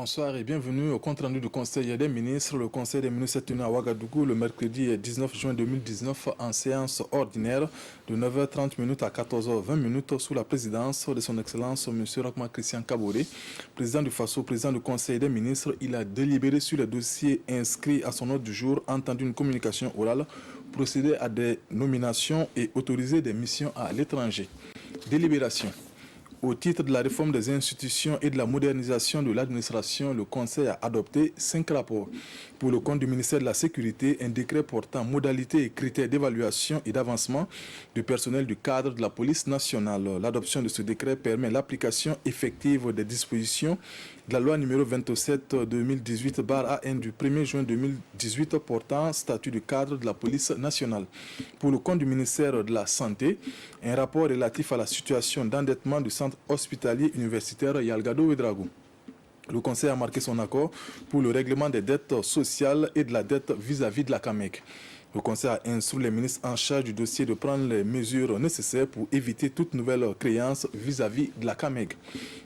Bonsoir et bienvenue au compte-rendu du Conseil des ministres. Le Conseil des ministres s'est tenu à Ouagadougou le mercredi 19 juin 2019 en séance ordinaire de 9h30 à 14h20 sous la présidence de son Excellence M. Rochma Christian Kaboré, président du FASO, président du Conseil des ministres. Il a délibéré sur les dossiers inscrits à son ordre du jour, entendu une communication orale, procédé à des nominations et autorisé des missions à l'étranger. Délibération. Au titre de la réforme des institutions et de la modernisation de l'administration, le Conseil a adopté 5 rapports. Pour le compte du ministère de la Sécurité, un décret portant modalités et critères d'évaluation et d'avancement du personnel du cadre de la police nationale. L'adoption de ce décret permet l'application effective des dispositions de la loi numéro 27-2018-AN du 1er juin 2018 portant statut du cadre de la police nationale. Pour le compte du ministère de la Santé, un rapport relatif à la situation d'endettement du centre hospitalier universitaire Yalgado Ouédraogo. Le Conseil a marqué son accord pour le règlement des dettes sociales et de la dette vis-à-vis de la CAMEC. Le Conseil a instruit les ministres en charge du dossier de prendre les mesures nécessaires pour éviter toute nouvelle créance vis-à-vis de la CAMEG.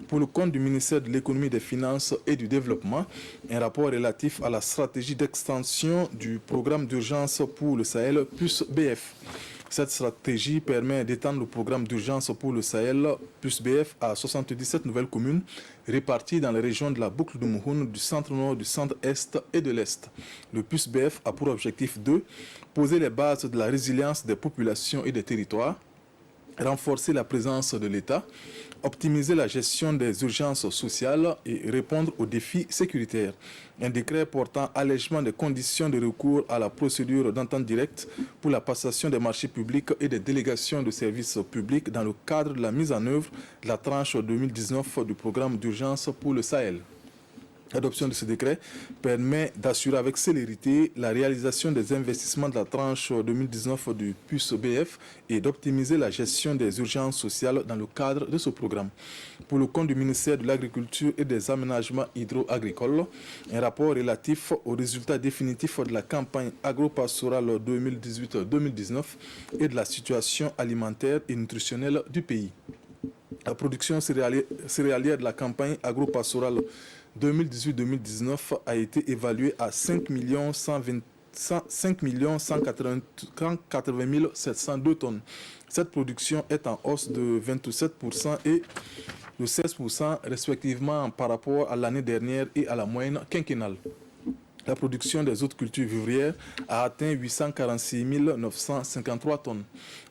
Pour le compte du ministère de l'Économie, des Finances et du Développement, un rapport relatif à la stratégie d'extension du programme d'urgence pour le Sahel plus BF. Cette stratégie permet d'étendre le programme d'urgence pour le Sahel plus BF à 77 nouvelles communes réparties dans les régions de la boucle de Mouhoun, du centre-nord, du centre-est et de l'est. Le plus BF a pour objectif de poser les bases de la résilience des populations et des territoires, renforcer la présence de l'État, optimiser la gestion des urgences sociales et répondre aux défis sécuritaires. Un décret portant allègement des conditions de recours à la procédure d'entente directe pour la passation des marchés publics et des délégations de services publics dans le cadre de la mise en œuvre de la tranche 2019 du programme d'urgence pour le Sahel. L'adoption de ce décret permet d'assurer avec célérité la réalisation des investissements de la tranche 2019 du PUS-BF et d'optimiser la gestion des urgences sociales dans le cadre de ce programme. Pour le compte du ministère de l'Agriculture et des Aménagements hydro-agricoles, un rapport relatif aux résultats définitifs de la campagne agro-pastorale 2018-2019 et de la situation alimentaire et nutritionnelle du pays. La production céréalière de la campagne agro-pastorale 2018-2019 a été évaluée à 5 180 702 tonnes. Cette production est en hausse de 27% et de 16% respectivement par rapport à l'année dernière et à la moyenne quinquennale. La production des autres cultures vivrières a atteint 846 953 tonnes.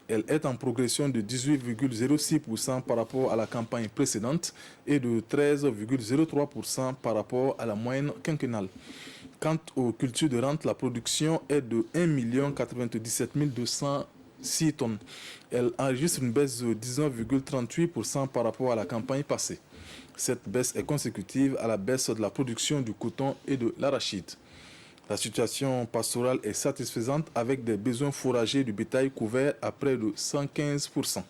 Elle est en progression de 18,06% par rapport à la campagne précédente et de 13,03% par rapport à la moyenne quinquennale. Quant aux cultures de rente, la production est de 1 097 206 tonnes. Elle enregistre une baisse de 19,38% par rapport à la campagne passée. Cette baisse est consécutive à la baisse de la production du coton et de l'arachide. La situation pastorale est satisfaisante avec des besoins fourragers du bétail couverts à près de 115%.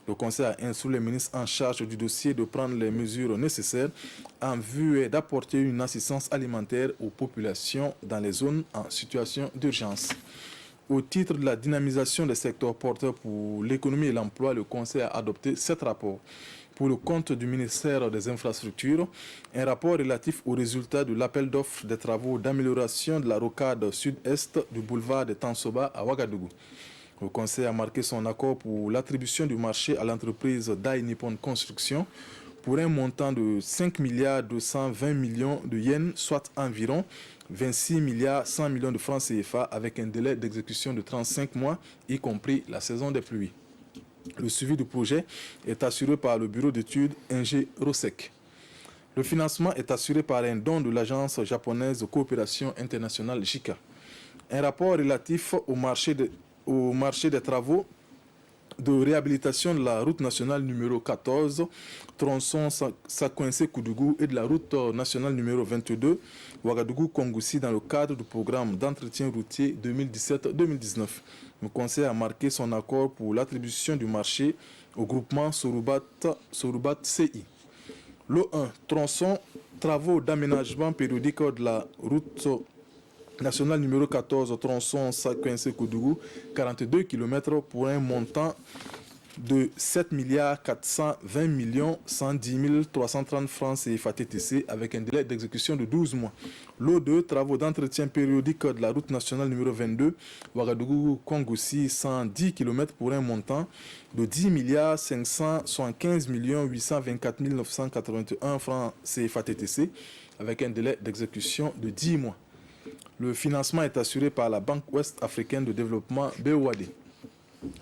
Le Conseil a instruit les ministres en charge du dossier de prendre les mesures nécessaires en vue d'apporter une assistance alimentaire aux populations dans les zones en situation d'urgence. Au titre de la dynamisation des secteurs porteurs pour l'économie et l'emploi, le Conseil a adopté 7 rapports. Pour le compte du ministère des Infrastructures, un rapport relatif aux résultats de l'appel d'offres des travaux d'amélioration de la rocade sud-est du boulevard de Tansoba à Ouagadougou. Le Conseil a marqué son accord pour l'attribution du marché à l'entreprise Dai Nippon Construction pour un montant de 5 220 millions de yens, soit environ 26 100 millions de francs CFA avec un délai d'exécution de 35 mois, y compris la saison des pluies. Le suivi du projet est assuré par le bureau d'études Ingé Rosec. Le financement est assuré par un don de l'agence japonaise de coopération internationale JICA. Un rapport relatif au marché des travaux de réhabilitation de la route nationale numéro 14, tronçon Sakoinse-Koudougou et de la route nationale numéro 22, Ouagadougou-Kongoussi dans le cadre du programme d'entretien routier 2017-2019. Le Conseil a marqué son accord pour l'attribution du marché au groupement Sorubat CI. Le 1. Tronçon, travaux d'aménagement périodique de la route nationale numéro 14, tronçon Sakoinse-Koudougou, 42 km pour un montant de 7 milliards 420 millions 110 330 francs CFA TTC avec un délai d'exécution de 12 mois. Lot 2, travaux d'entretien périodique de la route nationale numéro 22, Ouagadougou-Kongoussi, 110 km pour un montant de 10 milliards 575 millions 824 981 francs CFA TTC avec un délai d'exécution de 10 mois. Le financement est assuré par la Banque Ouest Africaine de Développement BOAD.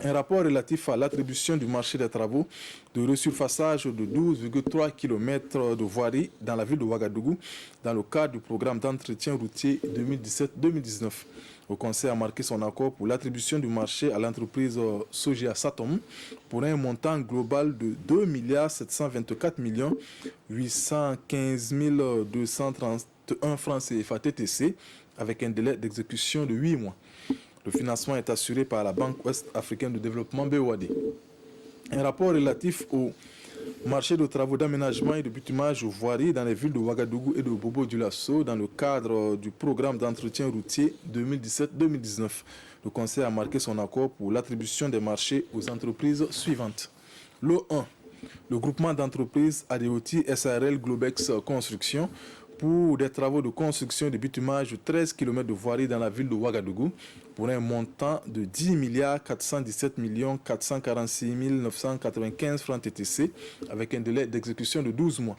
Un rapport relatif à l'attribution du marché des travaux de resurfaçage de 12,3 km de voirie dans la ville de Ouagadougou dans le cadre du programme d'entretien routier 2017-2019. Le Conseil a marqué son accord pour l'attribution du marché à l'entreprise Sogea Satom pour un montant global de 2 724 815 231 francs CFA TTC avec un délai d'exécution de 8 mois. Le financement est assuré par la Banque Ouest Africaine de Développement BOAD. Un rapport relatif au marché de travaux d'aménagement et de bitumage aux voiries dans les villes de Ouagadougou et de Bobo-Dioulasso dans le cadre du programme d'entretien routier 2017-2019. Le Conseil a marqué son accord pour l'attribution des marchés aux entreprises suivantes. Lot 1. Le groupement d'entreprises ADOTI SARL Globex Construction pour des travaux de construction et de bitumage de 13 km de voirie dans la ville de Ouagadougou pour un montant de 10 milliards 417 millions 446 995 francs TTC avec un délai d'exécution de 12 mois.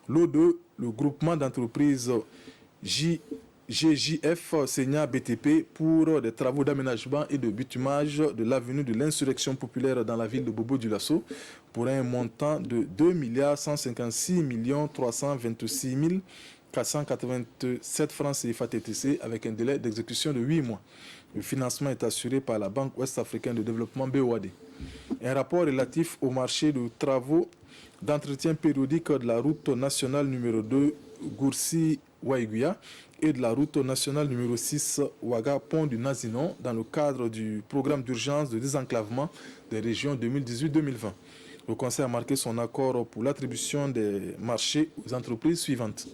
Lot 2, le groupement d'entreprises GJF Senia BTP pour des travaux d'aménagement et de bitumage de l'avenue de l'Insurrection populaire dans la ville de Bobo-Dioulasso pour un montant de 2 milliards 156 millions 326 487 francs CFA TTC avec un délai d'exécution de 8 mois. Le financement est assuré par la Banque Ouest Africaine de Développement BOAD. Un rapport relatif au marché de travaux d'entretien périodique de la route nationale numéro 2 Goursi-Waiguya et de la route nationale numéro 6 Ouaga-Pont du Nazinon dans le cadre du programme d'urgence de désenclavement des régions 2018-2020. Le Conseil a marqué son accord pour l'attribution des marchés aux entreprises suivantes.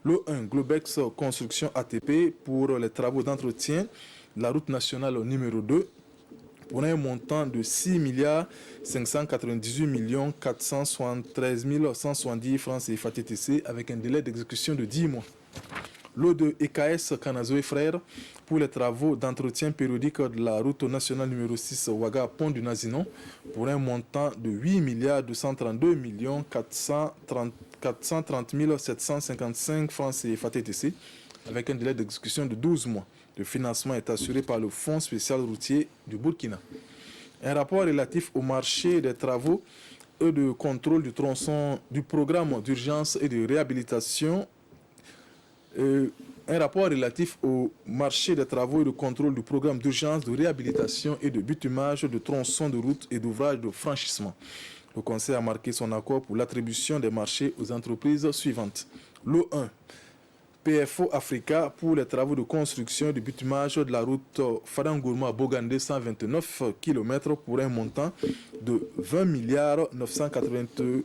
Le 1, Globex Construction ATP pour les travaux d'entretien de la route nationale numéro 2 pour un montant de 6 milliards 598 millions 473 170 francs CFA TTC avec un délai d'exécution de 10 mois. Lot de EKS Kanazo et Frères pour les travaux d'entretien périodique de la route nationale numéro 6 Ouaga-Pont du Nazinon pour un montant de 8 milliards 232 millions 430 755 francs CFA TTC avec un délai d'exécution de 12 mois. Le financement est assuré par le Fonds spécial routier du Burkina. Un rapport relatif au marché des travaux et de contrôle du tronçon du programme d'urgence et de réhabilitation. Un rapport relatif au marché des travaux et de contrôle du programme d'urgence de réhabilitation et de bitumage de tronçons de route et d'ouvrages de franchissement. Le Conseil a marqué son accord pour l'attribution des marchés aux entreprises suivantes. Lot 1. PFO Africa pour les travaux de construction et de bitumage de la route Fadangourma-Bogandé 129 km pour un montant de 20 milliards 999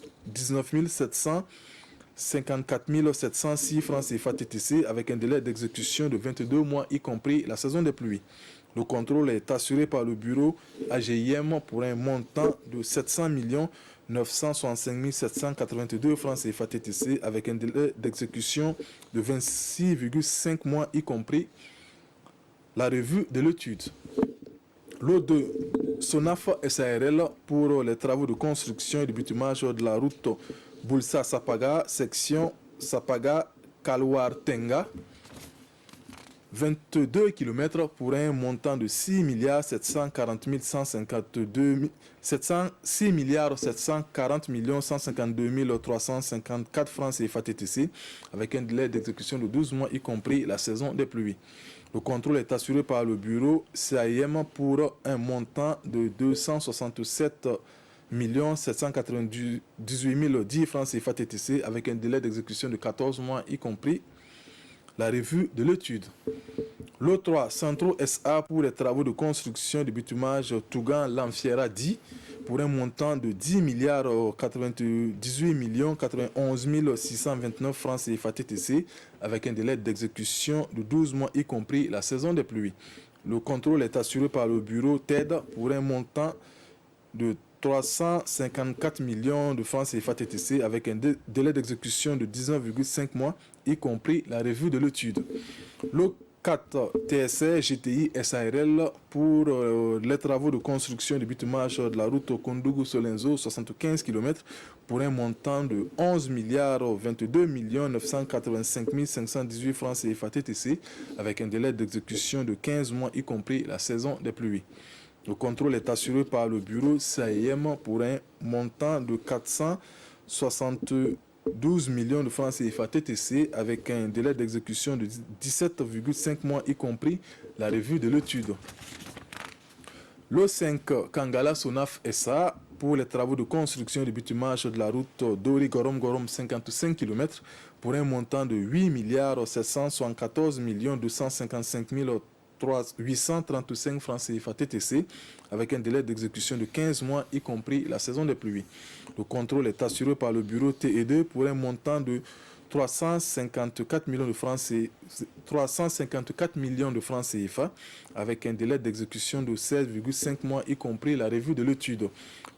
754 706 francs CFA TTC avec un délai d'exécution de 22 mois y compris la saison des pluies. Le contrôle est assuré par le bureau AGIM pour un montant de 700 965 782 francs CFA TTC avec un délai d'exécution de 26,5 mois y compris la revue de l'étude. Lot 2, SONAF SARL pour les travaux de construction et de bitumage de la route Boulsa-Sapaga, section Sapaga-Kalwar-Tenga, 22 km pour un montant de 6 milliards 740 152 6 milliards 740 152 354 francs CFA TTC avec un délai d'exécution de 12 mois y compris la saison des pluies. Le contrôle est assuré par le bureau CAIM pour un montant de 267 798 010 francs CFA TTC avec un délai d'exécution de 14 mois y compris la revue de l'étude. Lot 3, Centro SA pour les travaux de construction de bitumage Tougan-Lanfiera 10 pour un montant de 10 milliards 98 millions 91 629 francs CFA TTC avec un délai d'exécution de 12 mois y compris la saison des pluies. Le contrôle est assuré par le bureau TED pour un montant de 354 millions de francs CFA TTC avec un délai d'exécution de 19,5 mois, y compris la revue de l'étude. Le 4 TSR GTI SARL pour les travaux de construction du bitumage de la route Kondougou-Solenzo, 75 km, pour un montant de 11 milliards 22 985 518 francs CFA TTC, avec un délai d'exécution de 15 mois, y compris la saison des pluies. Le contrôle est assuré par le bureau SAEM pour un montant de 472 millions de francs CFA TTC avec un délai d'exécution de 17,5 mois, y compris la revue de l'étude. Le 5 Kangala Sonaf SA pour les travaux de construction du bitumage de la route Dori-Gorom-Gorom 55 km pour un montant de 8 milliards 774 255 835 francs CFA TTC avec un délai d'exécution de 15 mois, y compris la saison des pluies. Le contrôle est assuré par le bureau TE2 pour un montant de 354 millions de francs CFA avec un délai d'exécution de 16,5 mois, y compris la revue de l'étude.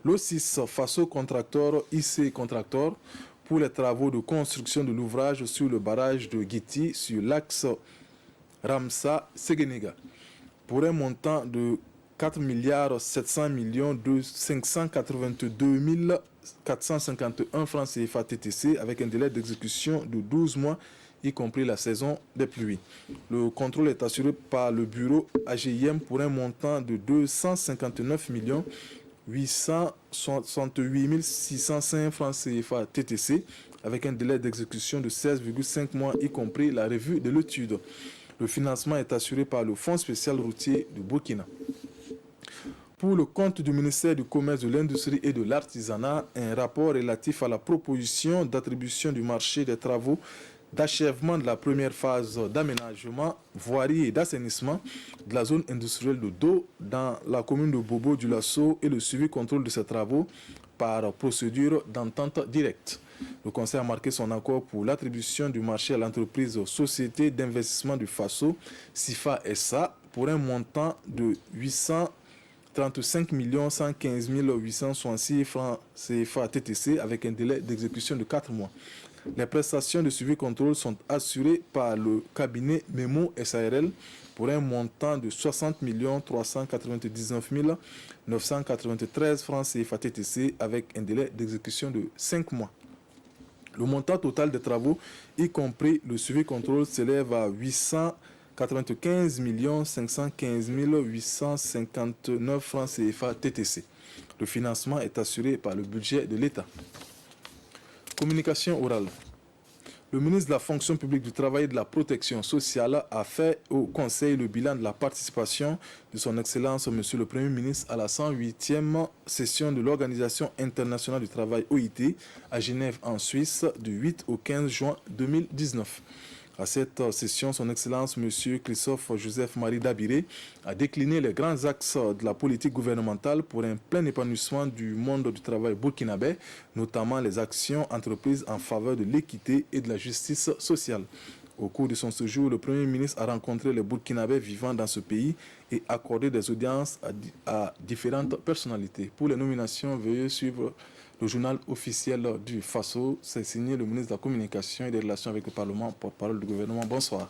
Le 6 Faso Contractor IC Contractor pour les travaux de construction de l'ouvrage sur le barrage de Guiti sur l'axe Ramsa-Séguénéga pour un montant de 4 milliards 700 millions de 582 451 francs CFA TTC avec un délai d'exécution de 12 mois, y compris la saison des pluies. Le contrôle est assuré par le bureau AGIM pour un montant de 259 millions 868 605 francs CFA TTC avec un délai d'exécution de 16,5 mois, y compris la revue de l'étude. Le financement est assuré par le Fonds spécial routier du Burkina. Pour le compte du ministère du Commerce, de l'Industrie et de l'Artisanat, un rapport relatif à la proposition d'attribution du marché des travaux d'achèvement de la première phase d'aménagement, voirie et d'assainissement de la zone industrielle de Do dans la commune de Bobo du Lasso et le suivi contrôle de ces travaux par procédure d'entente directe. Le Conseil a marqué son accord pour l'attribution du marché à l'entreprise Société d'investissement du Faso, SIFA SA, pour un montant de 835 115 866 francs CFA TTC avec un délai d'exécution de 4 mois. Les prestations de suivi contrôle sont assurées par le cabinet Memo SARL pour un montant de 60 399 993 francs CFA TTC avec un délai d'exécution de 5 mois. Le montant total des travaux, y compris le suivi contrôle, s'élève à 895 515 859 francs CFA TTC. Le financement est assuré par le budget de l'État. Communication orale. Le ministre de la Fonction publique du Travail et de la Protection sociale a fait au Conseil le bilan de la participation de son Excellence Monsieur le Premier ministre à la 108e session de l'Organisation internationale du travail OIT à Genève en Suisse du 8 au 15 juin 2019. À cette session, son Excellence M. Christophe Joseph-Marie Dabiré a décliné les grands axes de la politique gouvernementale pour un plein épanouissement du monde du travail burkinabé, notamment les actions entreprises en faveur de l'équité et de la justice sociale. Au cours de son séjour, le Premier ministre a rencontré les Burkinabés vivant dans ce pays et accordé des audiences à différentes personnalités. Pour les nominations, veuillez suivre le journal officiel du Faso. C'est signé le ministre de la Communication et des Relations avec le Parlement, porte-parole du gouvernement. Bonsoir.